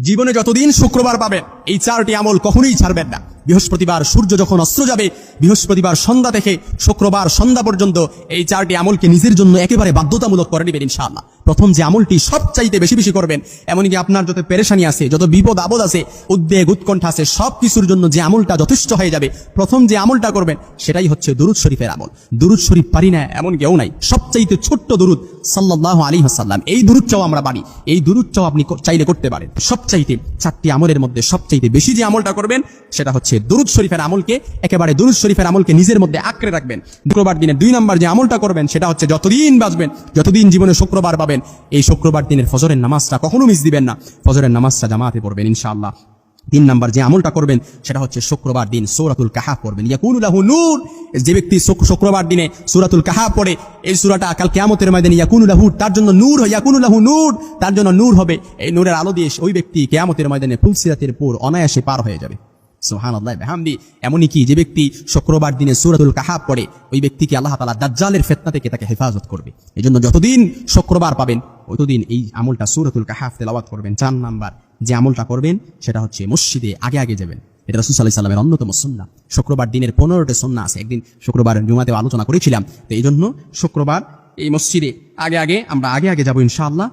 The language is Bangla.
জীবনে যতদিন শুক্রবার পাবেন এই চারটি আমল কখনোই ছাড়বেন না। বৃহস্পতিবার সূর্য যখন অস্ত যাবে, বৃহস্পতিবার সন্ধ্যা থেকে শুক্রবার সন্ধ্যা পর্যন্ত এই চারটি আমলকে নিজের জন্য একেবারে বাধ্যতামূলক করে নেবেন ইনশাআল্লাহ। প্রথম যে আমলটি সবচাইতে বেশি বেশি করবেন, এমনকি আপনার যত পেরেশানি আছে, যত বিপদ আপদ আছে, উদ্বেগ উৎকণ্ঠা আছে, সব কিছুর জন্য যে আমলটা যথেষ্ট হয়ে যাবে, প্রথম যে আমলটা করবেন সেটাই হচ্ছে দুরুদ শরীফের আমল। দুরুদ শরীফ পারি না এমন কেউ নাই। সবচাইতে ছোট্ট দুরুদ সাল্লাল্লাহু আলাইহি ওয়াসাল্লাম, এই দুরুদটাও আমরা পারি। এই দুরুদটাও আপনি চাইলে করতে পারেন। সবচাইতে চারটি আমলের মধ্যে সবচাইতে বেশি যে আমলটা করবেন সেটা হচ্ছে দুরুদ শরীফের আমলকে, একেবারে দুরুদ শরীফের আমলকে নিজের মধ্যে আঁকড়ে রাখবেন। শুক্রবার দিনে 2 নম্বর যে আমলটা করবেন সেটা হচ্ছে যতদিন বাঁচবেন, যতদিন জীবনে শুক্রবার পাবেন, এই শুক্রবার দিনের ফজরের নামাজটা কখনো মিস দিবেন না। ফজরের নামাজটা জামাতে পড়বেন ইনশাআল্লাহ। 3 নম্বর যে আমলটা করবেন সেটা হচ্ছে শুক্রবার দিন সূরাতুল কাহাফ পড়বেন। ইয়াকুনু লাহু নূর, যে ব্যক্তি শুক্রবার দিনে সূরাতুল কাহাফ পড়ে, এই সূরাটা কাল কিয়ামতের ময়দানে ইয়াকুনু লাহু, তার জন্য নূর হয়, ইয়াকুনু লাহু নূর, তার জন্য নূর হবে। এই নূরের আলো দিয়ে ওই ব্যক্তি কিয়ামতের ময়দানে ফুলসিরাতের পুর অনায়াসে পার হয়ে যাবে। সুবহানাল্লাহ বিহামদি। এমনই কি যে ব্যক্তি শুক্রবার দিনে সূরাতুল কাহাফ পড়ে, ওই ব্যক্তিকে আল্লাহ তাআলা দাজ্জালের ফিতনা থেকে তাকে হেফাজত করবে। এজন্য যতদিন শুক্রবার পাবেন ততদিন এই আমলটা সূরাতুল কাহাফ তেলাওয়াত করবেন। 4 নাম্বার যে আমলটা করবেন সেটা হচ্ছে মসজিদে আগে আগে যাবেন। এটা রাসূল সাল্লাল্লাহু আলাইহি ওয়াসাল্লামের অন্যতম সুন্নাহ। শুক্রবার দিনের 15টা সুন্নাহ আছে। একদিন শুক্রবার জুমাতেও আলোচনা করেছিলাম। তো এই জন্য শুক্রবার এই মসজিদে আগে আগে আমরা আগে যাব ইনশাআল্লাহ।